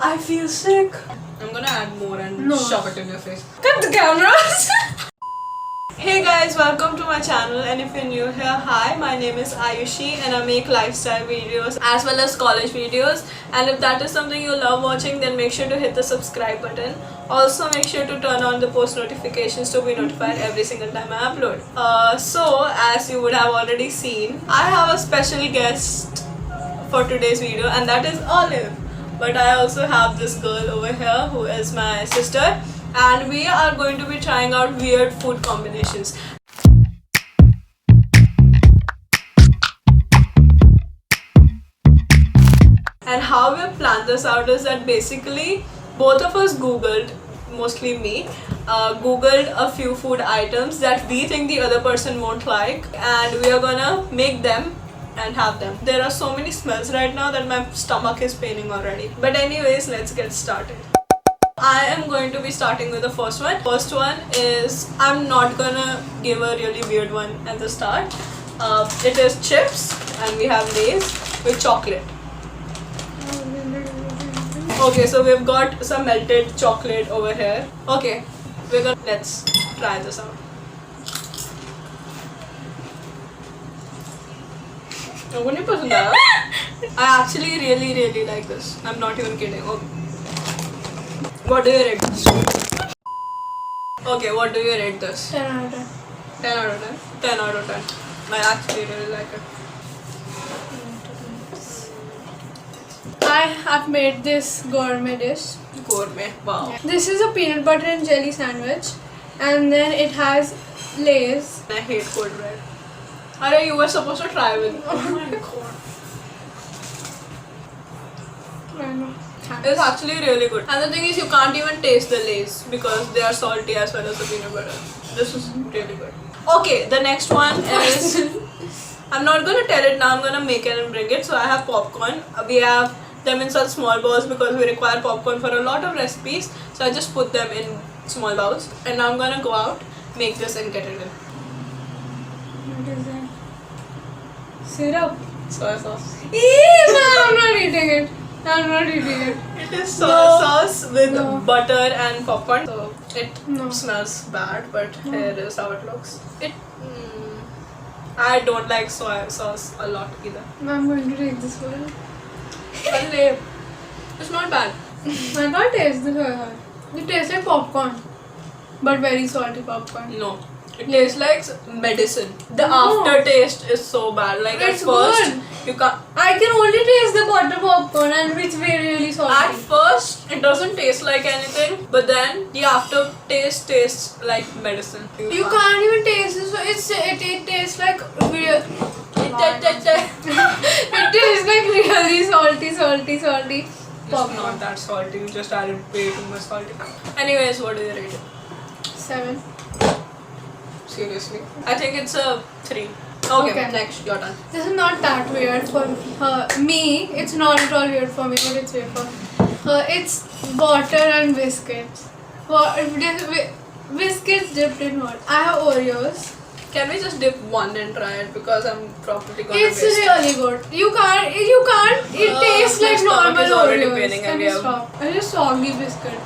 I feel sick. I'm gonna add more and shove it in your face. Cut the cameras! Hey guys, welcome to my channel, and if you're new here, hi, my name is Ayushi and I make lifestyle videos as well as college videos, and if that is something you love watching, then make sure to hit the subscribe button. Also make sure to turn on the post notifications to be notified every single time I upload. So as you would have already seen, I have a special guest for today's video, and that is Olive. But I also have this girl over here who is my sister, and we are going to be trying out weird food combinations. And how we planned this out is that basically both of us googled, mostly me, googled a few food items that we think the other person won't like, and we are gonna make them and have them. There are so many smells right now that my stomach is paining already. But anyways, let's get started. I am going to be starting with the first one. First one is, I'm not gonna give a really weird one at the start. It is chips, and we have Lay's with chocolate. Okay, so we've got some melted chocolate over here. Okay, let's try this out. I actually really like this. I'm not even kidding. Okay. What do you rate this? Okay, what do you rate this? 10 out of 10. 10 out of 10? 10 out of 10. I actually really like it. I have made this gourmet dish. Gourmet, wow. This is a peanut butter and jelly sandwich, and then it has Lay's. I hate cold bread. Arey, you were supposed to try with. Oh my god. I know. It's actually really good. And the thing is, you can't even taste the Lay's because they are salty as well as the peanut butter. This is really good. Okay, the next one is, I'm not gonna tell it now, I'm gonna make it and bring it. So I have popcorn. We have them in such small bowls because we require popcorn for a lot of recipes. So I just put them in small bowls. And now I'm gonna go out, make this and get it in. What is that? Syrup. Soy sauce. Eee, no, I'm not eating it. I'm not eating it. It is soy sauce with butter and popcorn. So it smells bad, but here is how it looks. I don't like soy sauce a lot either. I'm going to take this one. It's not bad. I can't taste the soy sauce. It tastes like popcorn, but very salty popcorn. No. It tastes like medicine. The aftertaste is so bad. Like it's at first, good. you can't. I can only taste the butter popcorn, and it's really salty. At first, it doesn't taste like anything, but then the aftertaste tastes like medicine. You can't even taste it. So it tastes like weird. It tastes like really salty. It's not that salty. You just added way too much salty. Anyways, what do you rate it? 7. Seriously, I think it's a 3. Okay, next, your turn. This is not that weird for me. It's not at all weird for me, but it's weird for her. It's butter and biscuits. Biscuits dipped in what? I have Oreos. Can we just dip one and try it, because I'm probably gonna It's waste really it. good. You can't. It tastes my like stomach normal is already Oreos. paining Can and you we have- stop? It's just soggy biscuit.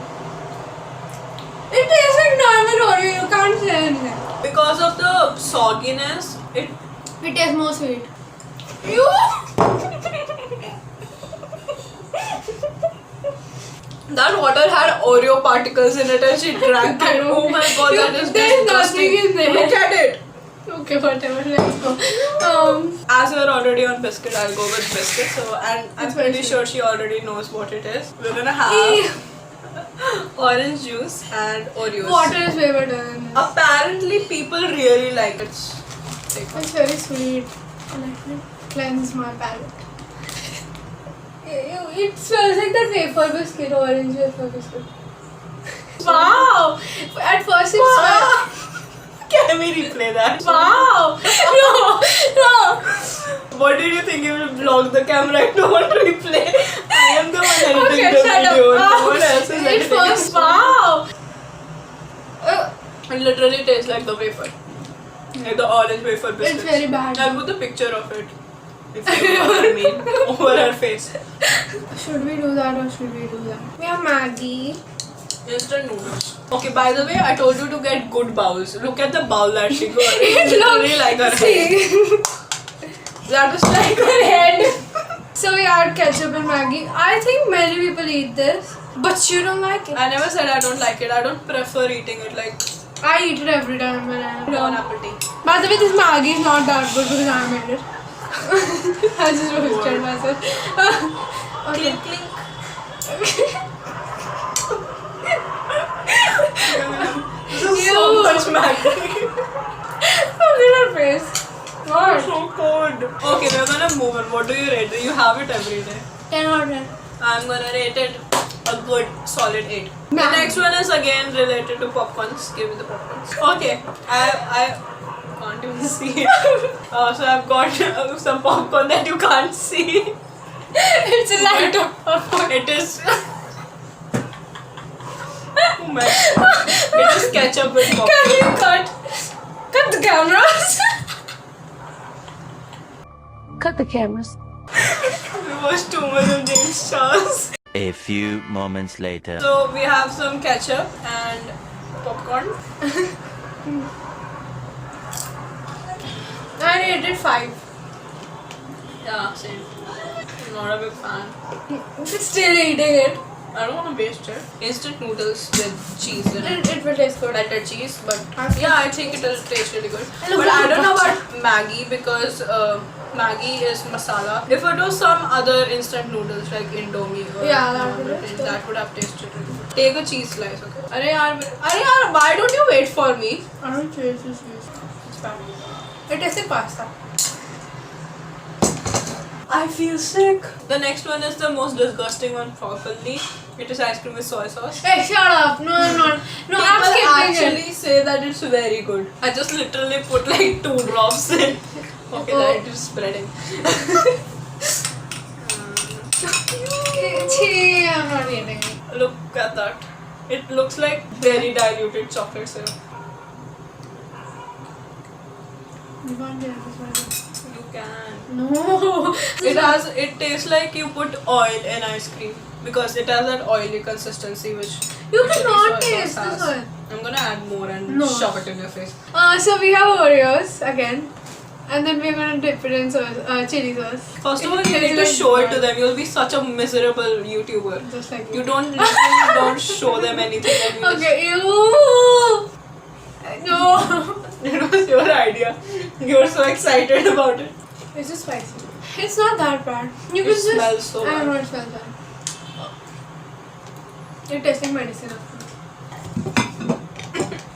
It tastes like normal Oreo. You can't say anything. Because of the sogginess, it tastes more sweet. that water had Oreo particles in it and she drank it. Oh my god, that is There's disgusting. nothing in there. Look at it. Okay, whatever. Let's go. As we're already on biscuit, I'll go with biscuit. So, and I'm It's pretty very sure she already knows what it is. We're gonna have orange juice and Oreos. Water is way better than this. Apparently, people really like it. It's very sweet. Let me cleanse my palate. It smells like that wafer biscuit, orange wafer biscuit. Wow! At first it Wow. Can we replay that? Wow! No! What did you think? You will vlog the camera and no one replay? I am the one editing Okay, the shut video. up. No one else is It editing first, it. wow! It literally tastes like the wafer. Like the orange wafer biscuits. It's very bad. I'll put the picture of it if you know what I mean, over her face. Should we do that or should we do that? We have Maggie. Instant noodles. Okay, by the way, I told you to get good bowls. Look at the bowl that she got. It It's looks literally like her head. See? That is like her head. So we add ketchup and Maggie. I think many people eat this, but you don't like it. I never said I don't like it. I don't prefer eating it like I eat it every time when I Bon appetit. By the way, this Maggie is not that good because I made it. I just roasted myself. Okay. Clink clink. This is so Ew. much Maggi. Look at her face. What? So cold. Okay, we're gonna move on. What do you rate it? You have it every day. 10 out of 10. I'm gonna rate it a good solid 8. The Nah. next one is again related to popcorns. Give me the popcorns. Okay, I can't even see it. So I've got some popcorn that you can't see. It's a light of popcorn. It is. Oh my God. It is ketchup with popcorn. Can you cut the cameras? Cut the cameras. We watched too much of James Charles. A few moments later. So we have some ketchup and popcorn. I rated 5. Yeah, same. I'm not a big fan. Still eating it. I don't want to waste it. Instant noodles with cheese in it. It will taste good. Better cheese, but Okay. yeah, I think it'll taste really good. I love But I don't know butter. about Maggie because Maggie is masala. If it was some other instant noodles like Indomie or Yeah, that would have things, tasted. that would have tasted really good. Take a cheese slice, okay? Arey yaar, why don't you wait for me? I don't taste this. It's fine. It tastes like pasta. I feel sick. The next one is the most disgusting one probably. It is ice cream with soy sauce. Hey, shut up. No, I'm not. No, I'm People skipping it. actually say that it's very good. I just literally put like 2 drops in. Okay, that is spreading. Chee, I'm not eating it. Look at that. It looks like very diluted chocolate syrup. You can't get this one. You can. No. It tastes like you put oil in ice cream because it has that oily consistency which You usually cannot soy taste sauce this has. one. I'm gonna add more and No. shove it in your face. So we have Oreos again. And then we're gonna dip it in sauce, chili sauce. First of all, It you need to tastes show like it to them. You'll be such a miserable YouTuber. Just like You don't literally don't show them anything. And you Okay, ew. No. just, it was your idea. You were so excited about it. It's just spicy. It's not that bad. You can It just. smells so I bad. know it smells bad. It tastes like medicine after.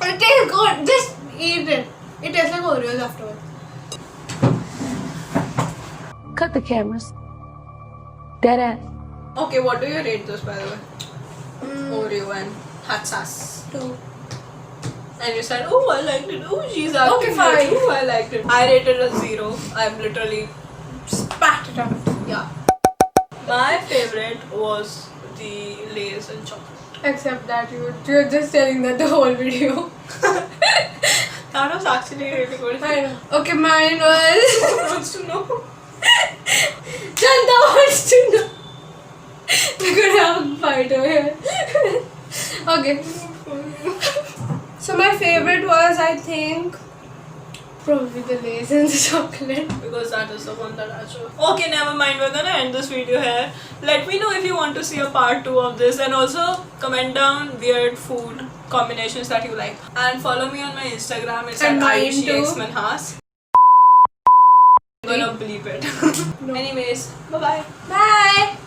It tastes good. Just eat it. It tastes like Oreos afterwards. Cut the cameras. Dead ass. Okay, what do you rate this by the way? Mm. Oreo and hot sauce. 2. And you said, oh, I liked it. Oh, she's acting Okay, like, fine. oh, I liked it. I rated a 0. I'm literally, Spat it out. yeah. My favorite was the Lay's and chocolate. Except that you're just telling that the whole video. That was actually really good. I know. Okay, mine was. Who wants to know? Chanda wants to know. We're gonna have a fight over here. Okay. So my favorite was, I think, probably the Lay's and the chocolate. Because that is the one that I chose. Okay, never mind. We're gonna end this video here. Let me know if you want to see a part 2 of this, and also comment down weird food combinations that you like. And follow me on my Instagram. It's And at mine Ayushi too. X Manhas. I'm gonna bleep it. No. Anyways, bye bye. Bye.